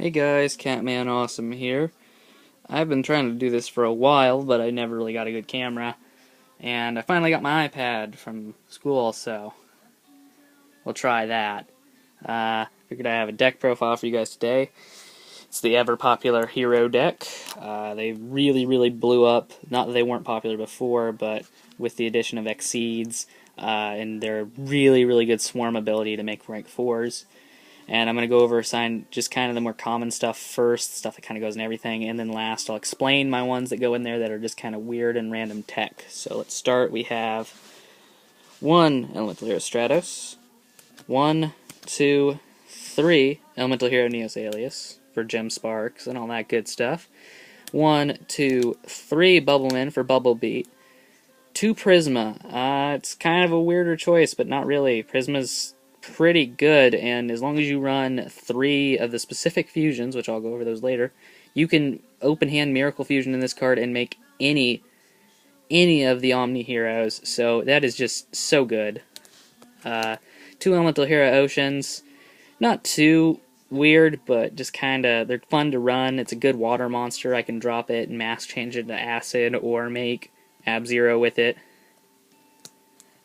Hey guys, Catman Awesome here. I've been trying to do this for a while, but I never really got a good camera. And I finally got my iPad from school, so we'll try that. Figured I have a deck profile for you guys today. It's the ever popular Hero deck. They really blew up. Not that they weren't popular before, but with the addition of Exceeds and their really good swarm ability to make rank 4s. And I'm going to go over just kind of the more common stuff first, stuff that kind of goes in everything, and then last I'll explain my ones that go in there that are just kind of weird and random tech. So let's start. We have one Elemental Hero Stratos, 1, 2, 3 Elemental Hero Neos Alias for Gem Sparks and all that good stuff, 1, 2, 3 Bubbleman for Bubble Beat, 2 Prisma. It's kind of a weirder choice, but not really. Prisma's pretty good, and as long as you run 3 of the specific fusions, which I'll go over those later, you can open hand Miracle Fusion in this card and make any of the Omni heroes, so that is just so good. 2 Elemental Hero Oceans, not too weird, but just kinda, they're fun to run. It's a good water monster. I can drop it and mass change it to Acid, or make Ab-Zero with it.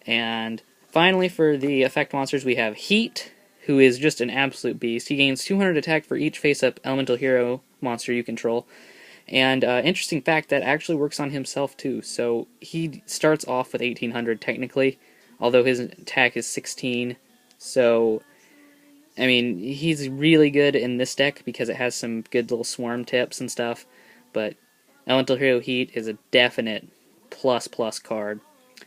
And finally, for the effect monsters, we have Heat, who is just an absolute beast. He gains 200 attack for each face-up Elemental Hero monster you control. And interesting fact, that actually works on himself too. So he starts off with 1800 technically, although his attack is 16. So, I mean, he's really good in this deck because it has some good little swarm tips and stuff. But Elemental Hero Heat is a definite plus card.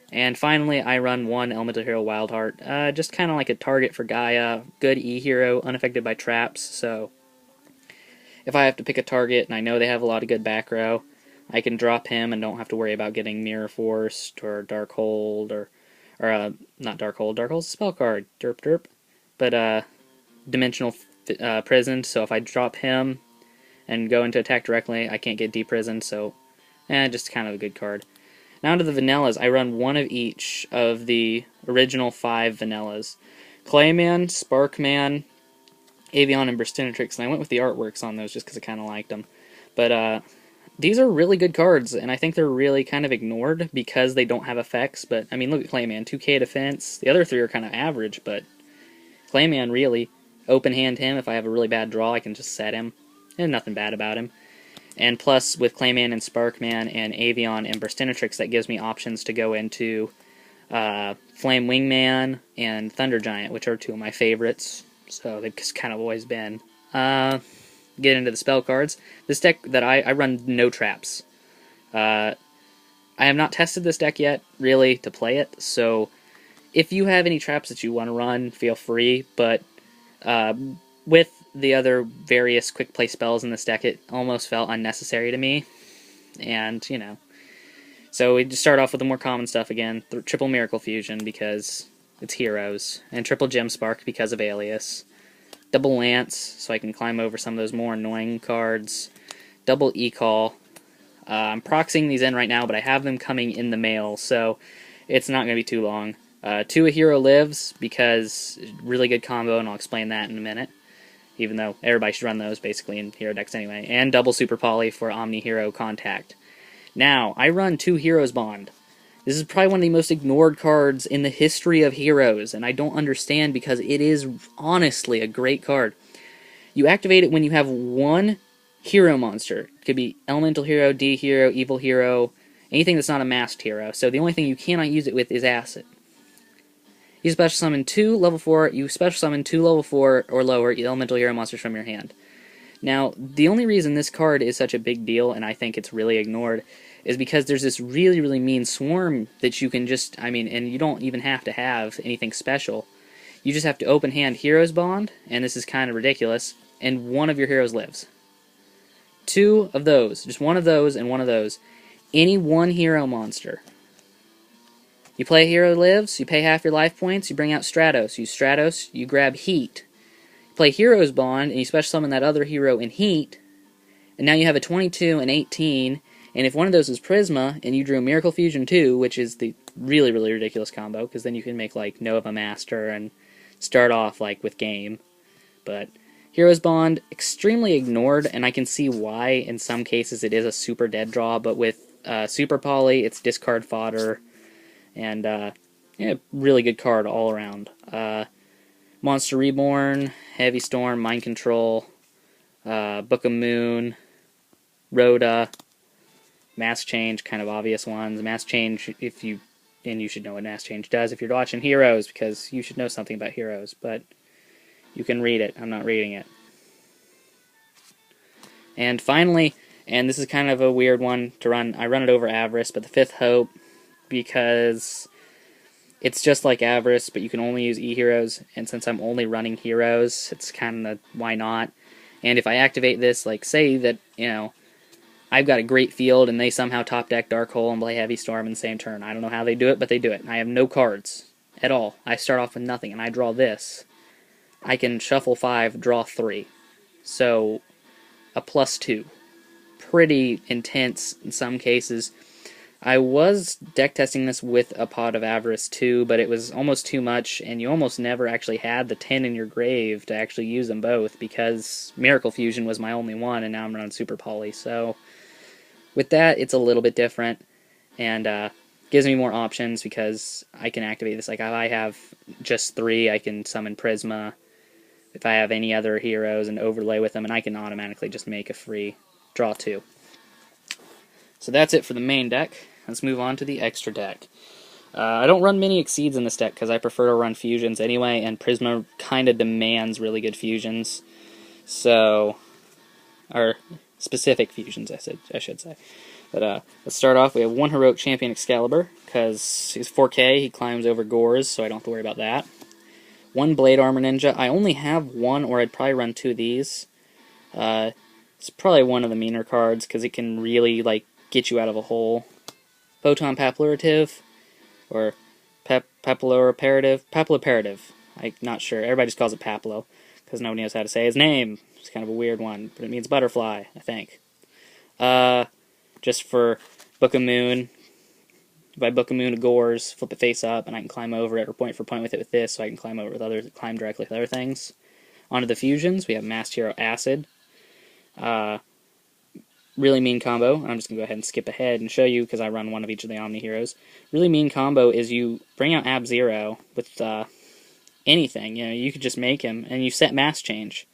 And finally, I run 1 Elemental Hero Wildheart, just kind of like a target for Gaia, good E-hero, unaffected by traps, so if I have to pick a target and I know they have a lot of good back row, I can drop him and don't have to worry about getting Mirror Forced or Darkhold or not Darkhold. Darkhold's a spell card, derp, but Dimensional Prison, so if I drop him and go into attack directly, I can't get deprisoned, so just kind of a good card. Now to the vanillas. I run 1 of each of the original 5 vanillas. Clayman, Sparkman, Avian, and Burstinatrix, and I went with the artworks on those just because I kind of liked them. But these are really good cards, and I think they're really kind of ignored because they don't have effects. But, I mean, look at Clayman, 2k defense. The other 3 are kind of average, but Clayman really, open hand him. If I have a really bad draw, I can just set him. And nothing bad about him. And plus, with Clayman and Sparkman and Avian and Burstinatrix, that gives me options to go into Flame Wingman and Thunder Giant, which are 2 of my favorites. So they've just kind of always been. Get into the spell cards. This deck that I run no traps. I have not tested this deck yet, really, to play it. So if you have any traps that you want to run, feel free. But with the other various quick play spells in this deck, it almost felt unnecessary to me. And, you know. So we just start off with the more common stuff again. Triple Miracle Fusion because it's heroes. And triple Gem Spark because of Alias. Double Lance, so I can climb over some of those more annoying cards. Double E-Call. I'm proxying these in right now, but I have them coming in the mail, so it's not going to be too long. 2 A Hero Lives, because really good combo, and I'll explain that in a minute. Even though everybody should run those, basically, in hero decks anyway. And double Super Poly for Omni Hero Contact. Now, I run 2 Heroes Bond. This is probably one of the most ignored cards in the history of Heroes, and I don't understand because it is honestly a great card. You activate it when you have 1 hero monster. It could be Elemental Hero, D Hero, Evil Hero, anything that's not a masked hero. So the only thing you cannot use it with is Acid. You special summon 2 level 4, you special summon 2 level 4 or lower Elemental Hero monsters from your hand. Now, the only reason this card is such a big deal, and I think it's really ignored, is because there's this really mean swarm that you can just, I mean, and you don't even have to have anything special. You just have to open hand Heroes Bond, and this is kind of ridiculous, and 1 of your heroes lives. 2 of those, just 1 of those and 1 of those. Any 1 hero monster. You play a hero lives, you pay half your life points, you bring out Stratos. You Stratos, you grab Heat. You play Heroes Bond, and you special summon that other hero in Heat, and now you have a 22 and 18, and if one of those is Prisma, and you drew Miracle Fusion 2, which is the really ridiculous combo, because then you can make, like, Nova Master and start off, like, with game. But Heroes Bond, extremely ignored, and I can see why in some cases it is a super dead draw, but with Super Poly, it's discard fodder, and yeah, really good card all around. Monster Reborn, Heavy Storm, Mind Control, Book of Moon, Rhoda, Mass Change, kind of obvious ones. Mass Change, and you should know what Mass Change does if you're watching Heroes, because you should know something about Heroes, but you can read it. I'm not reading it. And finally, and this is kind of a weird one to run, I run it over Avarice, but the Fifth Hope, because it's just like Avarice, but you can only use E-Heroes, and since I'm only running Heroes, it's kind of, why not? And if I activate this, like, say that, you know, I've got a great field, and they somehow top deck Dark Hole and play Heavy Storm in the same turn. I don't know how they do it, but they do it. I have no cards at all. I start off with nothing, and I draw this. I can shuffle 5, draw 3. So, a +2. Pretty intense in some cases. I was deck testing this with a Pot of Avarice too, but it was almost too much, and you almost never actually had the 10 in your grave to actually use them both, because Miracle Fusion was my only one, and now I'm running Super Poly. So with that, it's a little bit different, and gives me more options, because I can activate this. Like, if I have just 3, I can summon Prisma. If I have any other heroes and overlay with them, and I can automatically just make a free draw 2. So that's it for the main deck. Let's move on to the extra deck. I don't run many Exceeds in this deck because I prefer to run fusions anyway, and Prisma kind of demands really good fusions. So, or specific fusions, I should say. But let's start off. We have one Heroic Champion Excalibur, because he's 4K, he climbs over Gores, so I don't have to worry about that. One Blade Armor Ninja. I only have one, or I'd probably run 2 of these. It's probably one of the meaner cards, because it can really, like, get you out of a hole. Photon Papillarative, or Papilloperative. I'm not sure. Everybody just calls it Papillo, because nobody knows how to say his name. It's kind of a weird one, but it means butterfly, I think. Just for Book of Moon. If I Book of Moon to Gores, flip it face up, and I can climb over it, or point for point with it with this, so I can climb over it with others, climb directly with other things. Onto the fusions, we have Masked Hero Acid. Really mean combo. I'm just going to go ahead and skip ahead and show you, because I run one of each of the Omni Heroes. Really mean combo is you bring out Ab-Zero with anything. You know, you could just make him, and you set Mass Change.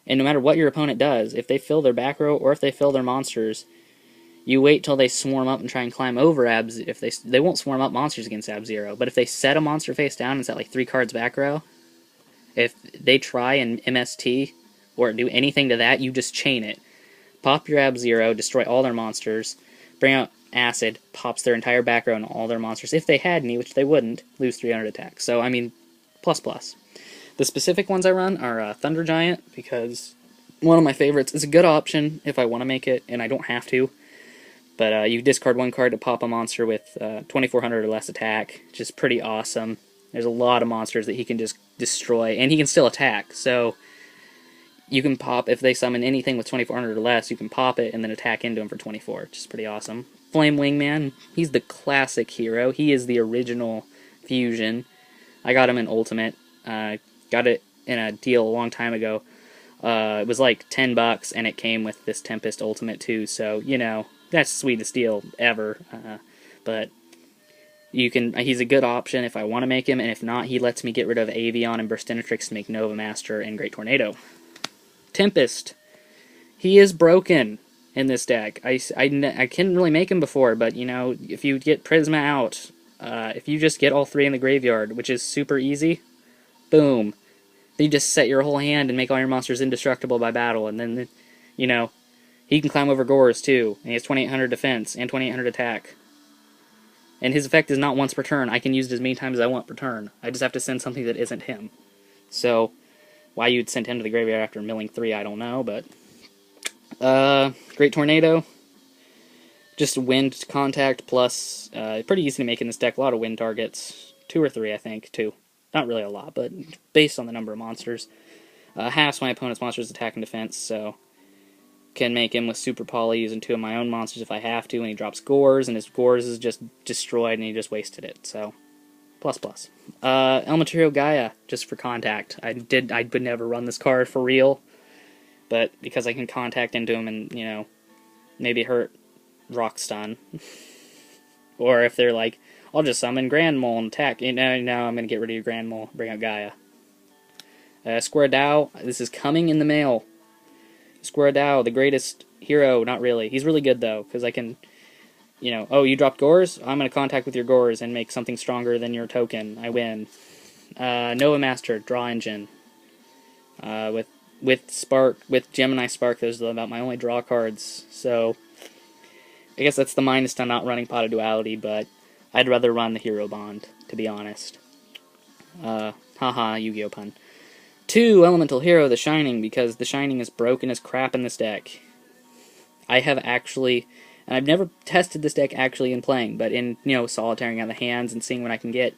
And no matter what your opponent does, if they fill their back row or if they fill their monsters, you wait till they swarm up and try and climb over Ab-Zero. If they won't swarm up monsters against Ab-Zero, but if they set a monster face down and set like 3 cards back row, if they try and MST or do anything to that, you just chain it. Pop your Ab-Zero, destroy all their monsters, bring out Acid, pops their entire back row and all their monsters. If they had any, which they wouldn't, lose 300 attack. So, I mean, plus plus. The specific ones I run are Thunder Giant, because one of my favorites is a good option if I want to make it, and I don't have to. But you discard 1 card to pop a monster with 2400 or less attack, which is pretty awesome. There's a lot of monsters that he can just destroy, and he can still attack, so you can pop, if they summon anything with 2400 or less, you can pop it and then attack into him for 24, which is pretty awesome. Flame Wingman, he's the classic hero. He is the original fusion. I got him in Ultimate. Got it in a deal a long time ago. It was like $10, and it came with this Tempest Ultimate too, so, you know, that's the sweetest deal ever. But he's a good option if I want to make him, and if not, he lets me get rid of Avion and Burstinatrix to make Nova Master and Great Tornado. Tempest. He is broken in this deck. I couldn't really make him before, but, you know, if you get Prisma out, if you just get all 3 in the graveyard, which is super easy, boom. Then you just set your whole hand and make all your monsters indestructible by battle, and then, you know, he can climb over Gores, too, and he has 2800 defense and 2800 attack. And his effect is not once per turn. I can use it as many times as I want per turn. I just have to send something that isn't him. So, why you'd send him to the graveyard after milling 3, I don't know, but Great Tornado, just wind contact plus, pretty easy to make in this deck, a lot of wind targets, 2 or 3 I think, 2, not really a lot, but based on the number of monsters. Halves my opponent's monsters' attack and defense, so can make him with Super Poly using 2 of my own monsters if I have to, and he drops Gores, and his Gores is just destroyed and he just wasted it, so plus plus. Elemental Hero Gaia, just for contact. I would never run this card for real, but because I can contact into him and, you know, maybe hurt Rock Stun. Or if they're like, I'll just summon Grand Mole and attack. Now I'm going to get rid of your Grand Mole, bring out Gaia. Squirtle, this is coming in the mail. Squirtle, the greatest hero, not really. He's really good though, because I can, you know, oh, you dropped Gores? I'm going to contact with your Gores and make something stronger than your token. I win. Nova Master, Draw Engine. With Gemini Spark, those are about my only draw cards. So, I guess that's the minus to not running Pot of Duality, but I'd rather run the Hero Bond, to be honest. Haha, Yu-Gi-Oh pun. 2, Elemental Hero, The Shining, because The Shining is broken as crap in this deck. I have actually, and I've never tested this deck actually in playing, but in, you know, solitaring out the hands and seeing what I can get,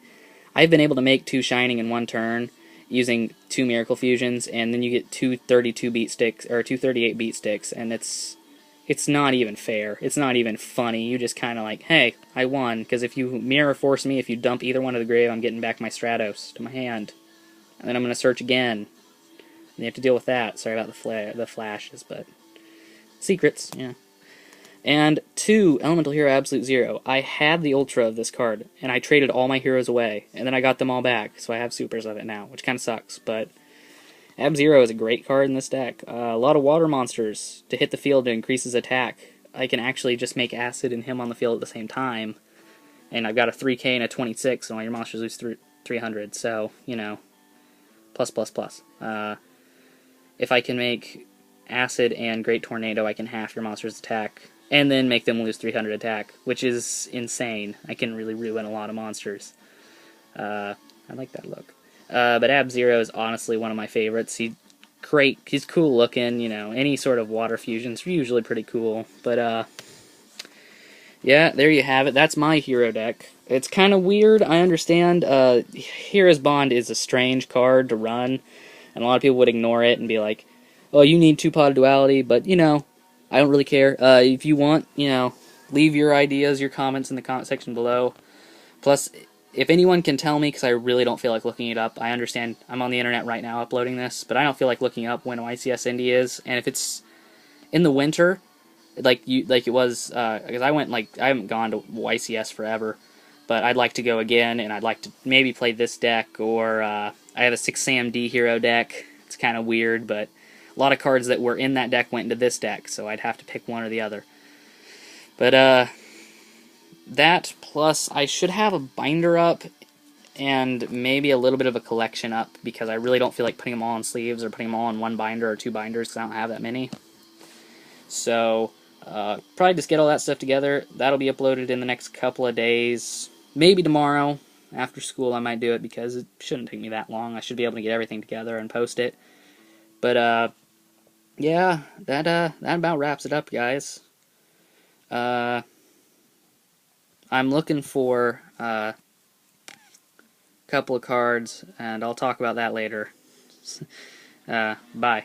I've been able to make 2 Shining in one turn using 2 Miracle Fusions, and then you get 232 beat sticks, or 238 beat sticks, and it's not even fair. It's not even funny. You just kind of like, hey, I won, because if you Mirror Force me, if you dump either one to the grave, I'm getting back my Stratos to my hand. And then I'm going to search again. And you have to deal with that. Sorry about the flashes, but secrets, yeah. And 2, Elemental Hero Absolute Zero. I had the Ultra of this card, and I traded all my heroes away, and then I got them all back, so I have supers of it now, which kind of sucks, but Ab-Zero is a great card in this deck. A lot of water monsters to hit the field to increase his attack. I can actually just make Acid and him on the field at the same time, and I've got a 3k and a 26, and all your monsters lose 300, so, you know, plus plus plus. If I can make Acid and Great Tornado, I can half your monster's attack, and then make them lose 300 attack, which is insane. I can really ruin a lot of monsters. I like that look. But Ab-Zero is honestly one of my favorites. He's cool looking, you know, any sort of water fusion's usually pretty cool. But, yeah, there you have it. That's my hero deck. It's kind of weird, I understand. Hero's Bond is a strange card to run, and a lot of people would ignore it and be like, oh, you need 2 Pot of Duality, but, you know, I don't really care. If you want, you know, leave your ideas, your comments in the comment section below. Plus, if anyone can tell me, because I really don't feel like looking it up, I understand I'm on the internet right now uploading this, but I don't feel like looking up when YCS Indy is, and if it's in the winter, like it was, because I haven't gone to YCS forever, but I'd like to go again, and I'd like to maybe play this deck, or I have a 6 Sam D hero deck. It's kind of weird, but a lot of cards that were in that deck went into this deck, so I'd have to pick one or the other. But, that, plus I should have a binder up, and maybe a little bit of a collection up, because I really don't feel like putting them all on sleeves, or putting them all on 1 binder or 2 binders, because I don't have that many. So, probably just get all that stuff together. That'll be uploaded in the next couple of days. Maybe tomorrow. After school I might do it, because it shouldn't take me that long. I should be able to get everything together and post it. But, yeah, that about wraps it up, guys. I'm looking for a couple of cards, and I'll talk about that later. Bye.